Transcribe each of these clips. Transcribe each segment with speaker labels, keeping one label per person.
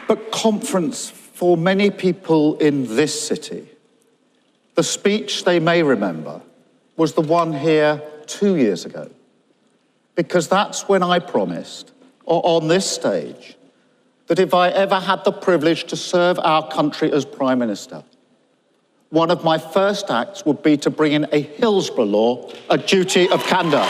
Speaker 1: But conference, for many people in this city, the speech they may remember was the one here 2 years ago, because that's when I promised, on this stage, that if I ever had the privilege to serve our country as Prime Minister, one of my first acts would be to bring in a Hillsborough law, a duty of candour,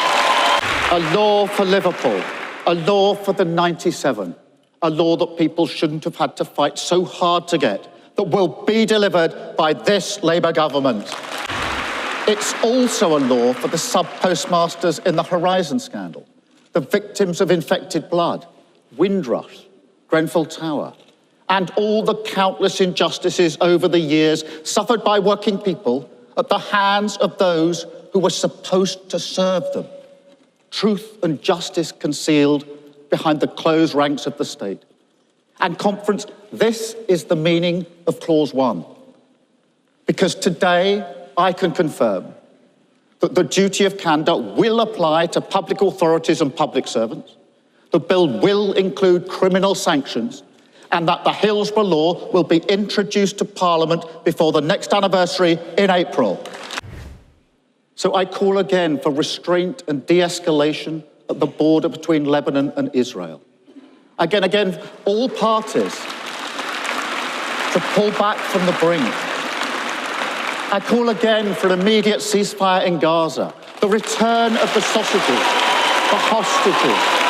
Speaker 1: a law for Liverpool, a law for the 97, a law that people shouldn't have had to fight so hard to get, that will be delivered by this Labour government. It's also a law for the sub-postmasters in the Horizon scandal, the victims of infected blood, Windrush, Grenfell Tower, and all the countless injustices over the years suffered by working people at the hands of those who were supposed to serve them. Truth and justice concealed behind the closed ranks of the state. And conference, this is the meaning of Clause 1. Because today I can confirm that the duty of candour will apply to public authorities and public servants. The bill will include criminal sanctions, and that the Hillsborough law will be introduced to Parliament before the next anniversary in April. So I call again for restraint and de-escalation at the border between Lebanon and Israel. Again, all parties to pull back from the brink. I call again for an immediate ceasefire in Gaza, the return of the sausages, the hostages,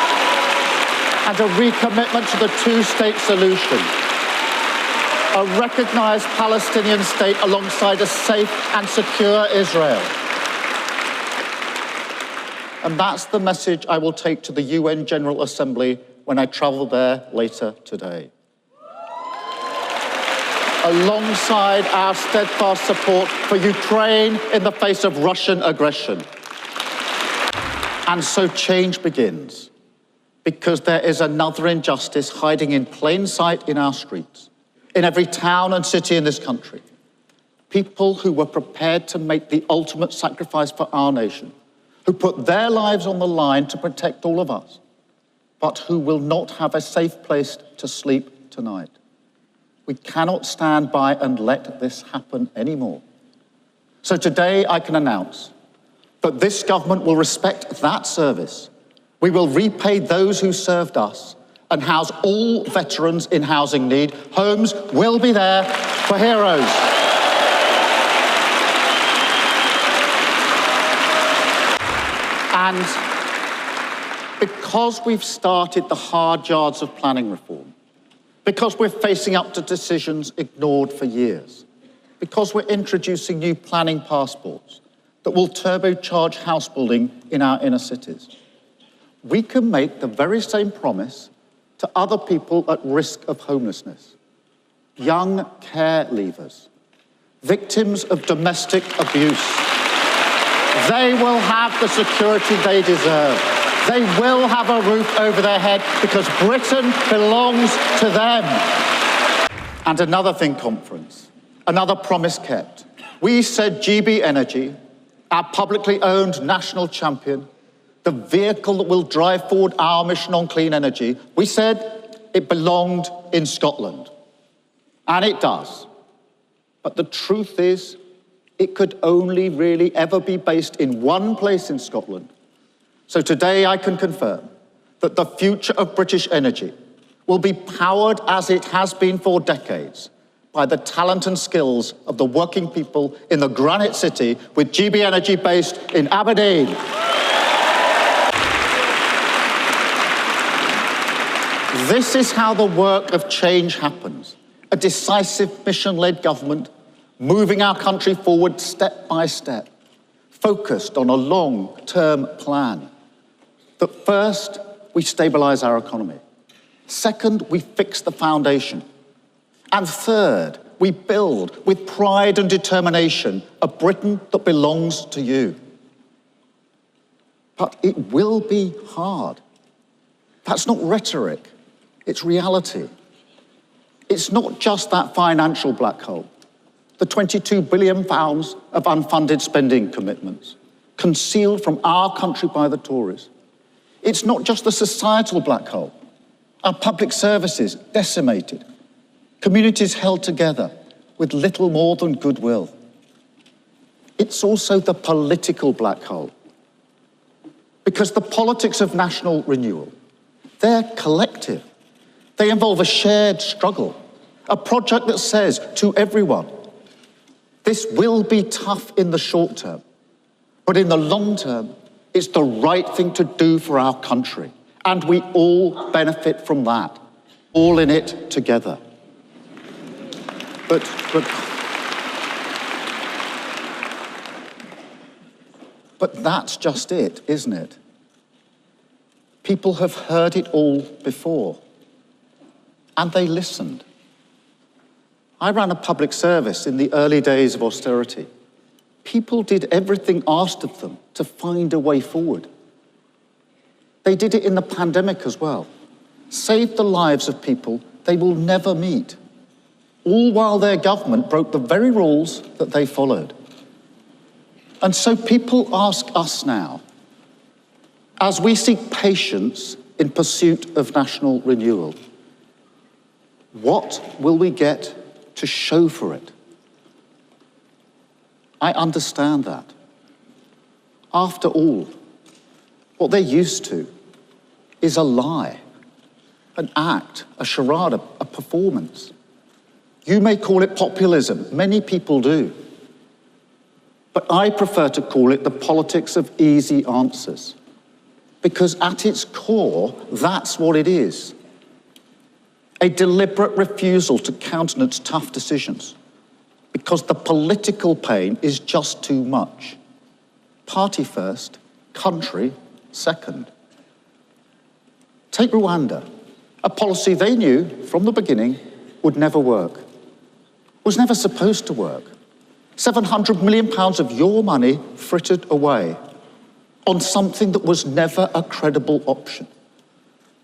Speaker 1: and a recommitment to the two-state solution. A recognised Palestinian state alongside a safe and secure Israel. And that's the message I will take to the UN General Assembly when I travel there later today. Alongside our steadfast support for Ukraine in the face of Russian aggression. And so change begins, because there is another injustice hiding in plain sight in our streets, in every town and city in this country. People who were prepared to make the ultimate sacrifice for our nation, who put their lives on the line to protect all of us, but who will not have a safe place to sleep tonight. We cannot stand by and let this happen anymore. So today I can announce that this government will respect that service. We will repay those who served us and house all veterans in housing need. Homes will be there for heroes. And because we've started the hard yards of planning reform, because we're facing up to decisions ignored for years, because we're introducing new planning passports that will turbocharge house building in our inner cities, we can make the very same promise to other people at risk of homelessness, young care leavers, victims of domestic abuse. They will have the security they deserve. They will have a roof over their head because Britain belongs to them. And another thing, conference, another promise kept. We said GB Energy, our publicly owned national champion, the vehicle that will drive forward our mission on clean energy, we said it belonged in Scotland. And it does. But the truth is, it could only really ever be based in one place in Scotland. So today I can confirm that the future of British energy will be powered, as it has been for decades, by the talent and skills of the working people in the Granite City, with GB Energy based in Aberdeen. This is how the work of change happens. A decisive mission-led government moving our country forward step by step, focused on a long-term plan. That first, we stabilise our economy. Second, we fix the foundation. And third, we build with pride and determination a Britain that belongs to you. But it will be hard. That's not rhetoric, it's reality. It's not just that financial black hole, the £22 billion of unfunded spending commitments, concealed from our country by the Tories. It's not just the societal black hole, our public services decimated, communities held together with little more than goodwill. It's also the political black hole, because the politics of national renewal, they're collective. They involve a shared struggle, a project that says to everyone, this will be tough in the short term, but in the long term, it's the right thing to do for our country. And we all benefit from that, all in it together. But that's just it, isn't it? People have heard it all before, and they listened. I ran a public service in the early days of austerity. People did everything asked of them to find a way forward. They did it in the pandemic as well. Saved the lives of people they will never meet, all while their government broke the very rules that they followed. And so people ask us now, as we seek patience in pursuit of national renewal, what will we get to show for it? I understand that. After all, what they're used to is a lie, an act, a charade, a performance. You may call it populism, many people do. But I prefer to call it the politics of easy answers, because at its core, that's what it is. A deliberate refusal to countenance tough decisions, because the political pain is just too much. Party first, country second. Take Rwanda, a policy they knew from the beginning would never work, was never supposed to work. £700 million of your money frittered away on something that was never a credible option,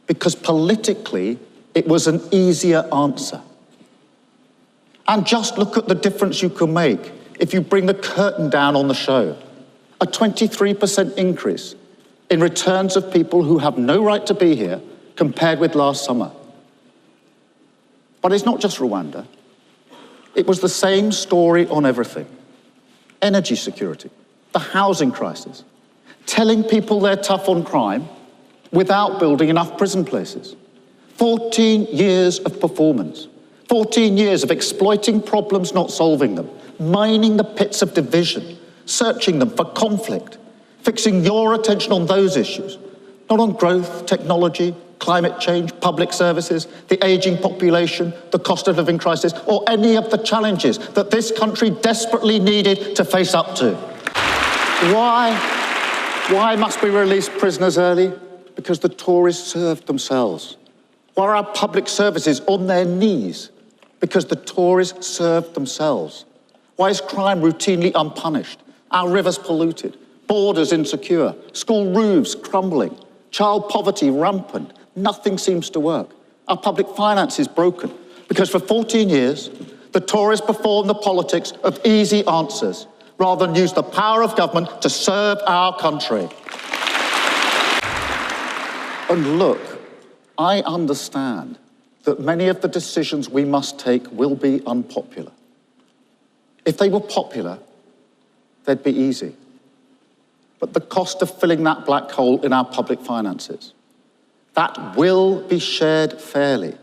Speaker 1: because politically it was an easier answer. And just look at the difference you can make if you bring the curtain down on the show. A 23% increase in returns of people who have no right to be here compared with last summer. But it's not just Rwanda. It was the same story on everything. Energy security, the housing crisis, telling people they're tough on crime without building enough prison places. 14 years of performance, 14 years of exploiting problems, not solving them, mining the pits of division, searching them for conflict, fixing your attention on those issues, not on growth, technology, climate change, public services, the aging population, the cost of living crisis, or any of the challenges that this country desperately needed to face up to. Why must we release prisoners early? Because the Tories served themselves. Why are our public services on their knees? Because the Tories served themselves. Why is crime routinely unpunished? Our rivers polluted, borders insecure, school roofs crumbling, child poverty rampant. Nothing seems to work. Our public finances broken. Because for 14 years, the Tories performed the politics of easy answers rather than use the power of government to serve our country. And look, I understand that many of the decisions we must take will be unpopular. If they were popular, they'd be easy. But the cost of filling that black hole in our public finances, that will be shared fairly.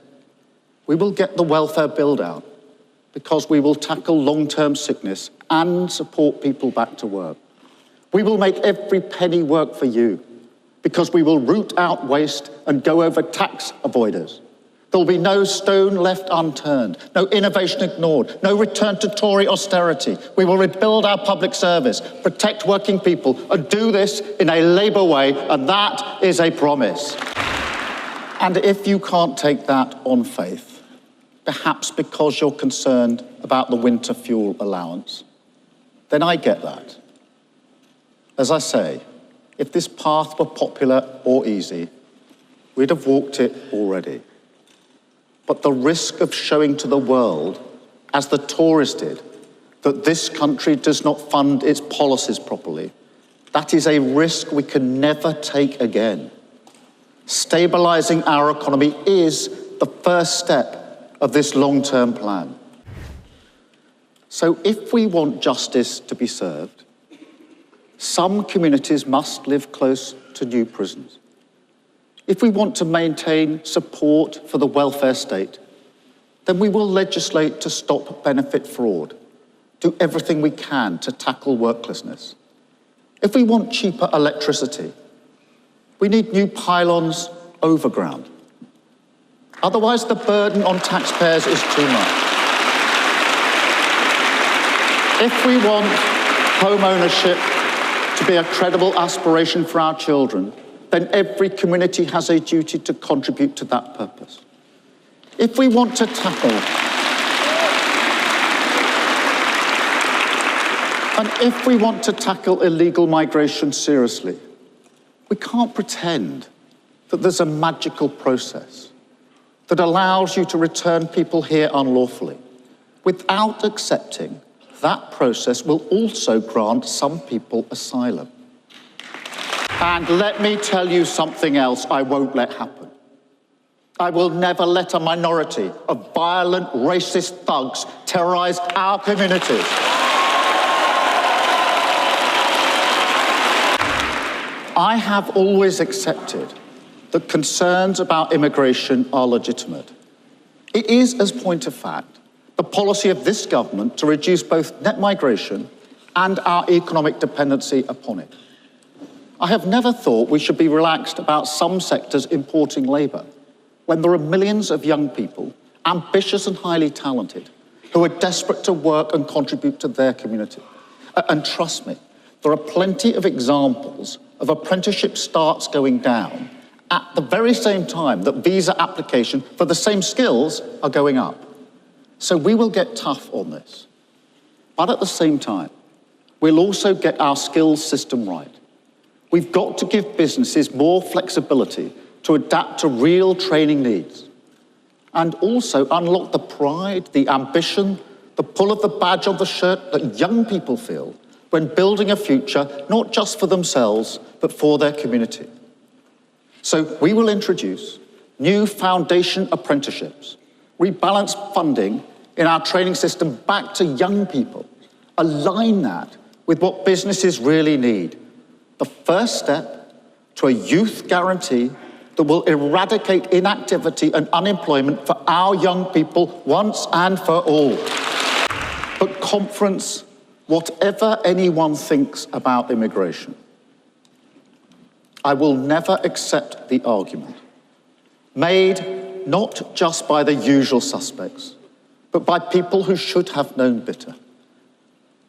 Speaker 1: We will get the welfare build-out because we will tackle long-term sickness and support people back to work. We will make every penny work for you because we will root out waste and go over tax avoiders. There will be no stone left unturned, no innovation ignored, no return to Tory austerity. We will rebuild our public service, protect working people, and do this in a Labour way, and that is a promise. And if you can't take that on faith, perhaps because you're concerned about the winter fuel allowance, then I get that. As I say, if this path were popular or easy, we'd have walked it already. But the risk of showing to the world, as the Tories did, that this country does not fund its policies properly, that is a risk we can never take again. Stabilising our economy is the first step of this long-term plan. So if we want justice to be served, some communities must live close to new prisons. If we want to maintain support for the welfare state, then we will legislate to stop benefit fraud, do everything we can to tackle worklessness. If we want cheaper electricity, we need new pylons overground. Otherwise, the burden on taxpayers is too much. If we want home ownership to be a credible aspiration for our children, then every community has a duty to contribute to that purpose. If we want to tackle illegal migration seriously, we can't pretend that there's a magical process that allows you to return people here unlawfully without accepting that process will also grant some people asylum. And let me tell you something else I won't let happen. I will never let a minority of violent, racist thugs terrorize our communities. I have always accepted that concerns about immigration are legitimate. It is, as a point of fact, the policy of this government to reduce both net migration and our economic dependency upon it. I have never thought we should be relaxed about some sectors importing labour, when there are millions of young people, ambitious and highly talented, who are desperate to work and contribute to their community. And trust me, there are plenty of examples of apprenticeship starts going down at the very same time that visa application for the same skills are going up. So we will get tough on this. But at the same time, we'll also get our skills system right. We've got to give businesses more flexibility to adapt to real training needs, and also unlock the pride, the ambition, the pull of the badge on the shirt that young people feel when building a future, not just for themselves, but for their community. So we will introduce new foundation apprenticeships, rebalance funding in our training system back to young people, align that with what businesses really need. The first step to a youth guarantee that will eradicate inactivity and unemployment for our young people once and for all. But conference, whatever anyone thinks about immigration, I will never accept the argument made not just by the usual suspects, but by people who should have known better,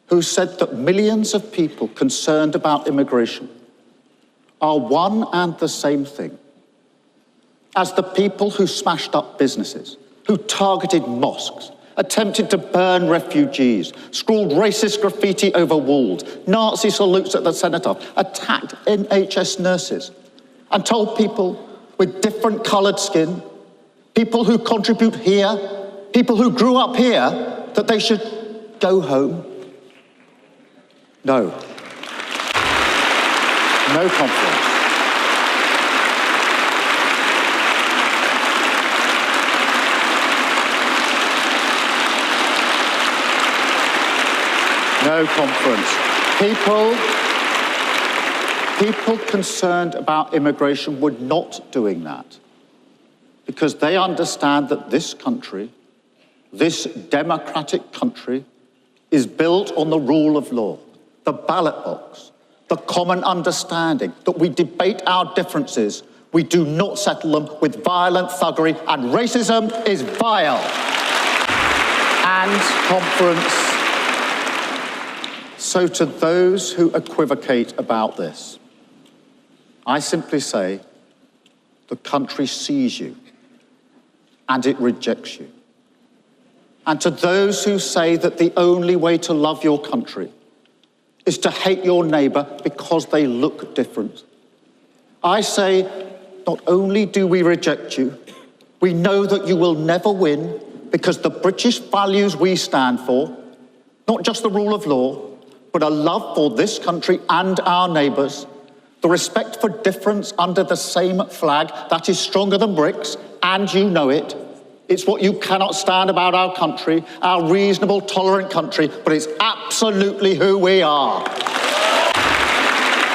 Speaker 1: who said that millions of people concerned about immigration are one and the same thing as the people who smashed up businesses, who targeted mosques, attempted to burn refugees, scrawled racist graffiti over walls, Nazi salutes at the cenotaph, attacked NHS nurses, and told people with different coloured skin, people who contribute here, people who grew up here, that they should go home. No. No conference. No conference. People concerned about immigration were not doing that because they understand that this country, this democratic country, is built on the rule of law, the ballot box, the common understanding that we debate our differences, we do not settle them with violent thuggery, and racism is vile. And conference. So to those who equivocate about this, I simply say, the country sees you and it rejects you. And to those who say that the only way to love your country is to hate your neighbour because they look different, I say, not only do we reject you, we know that you will never win because the British values we stand for, not just the rule of law, but a love for this country and our neighbours, the respect for difference under the same flag that is stronger than bricks, and you know it, It's what you cannot stand about our country, our reasonable, tolerant country, but it's absolutely who we are.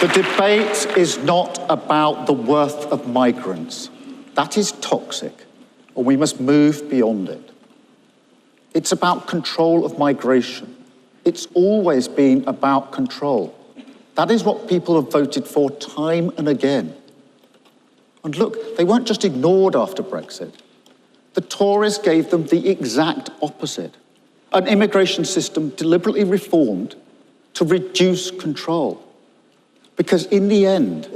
Speaker 1: The debate is not about the worth of migrants. That is toxic, and we must move beyond it. It's about control of migration. It's always been about control. That is what people have voted for time and again. And look, they weren't just ignored after Brexit. The Tories gave them the exact opposite. An immigration system deliberately reformed to reduce control. Because in the end,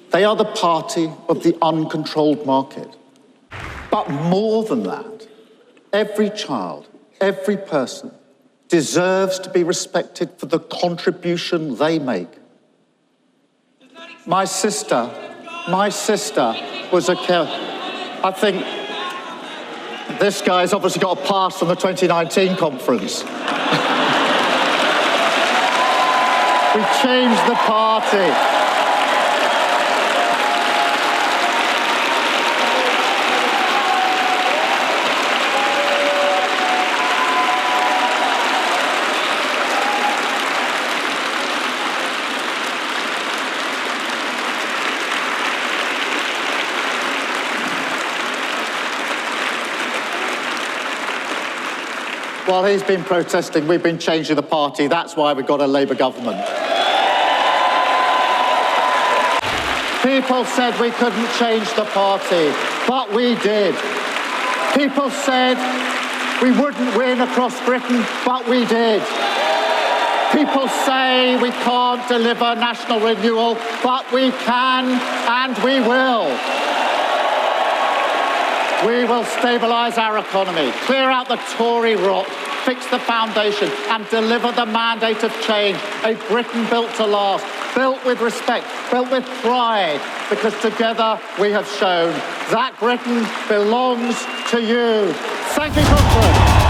Speaker 1: they are the party of the uncontrolled market. But more than that, every child, every person deserves to be respected for the contribution they make. My sister was a care. I think this guy's obviously got a pass from the 2019 conference. We changed the party. While he's been protesting, we've been changing the party. That's why we've got a Labour government. People said we couldn't change the party, but we did. People said we wouldn't win across Britain, but we did. People say we can't deliver national renewal, but we can and we will. We will stabilise our economy, clear out the Tory rot, fix the foundation and deliver the mandate of change. A Britain built to last, built with respect, built with pride, because together we have shown that Britain belongs to you. Thank you, Conference.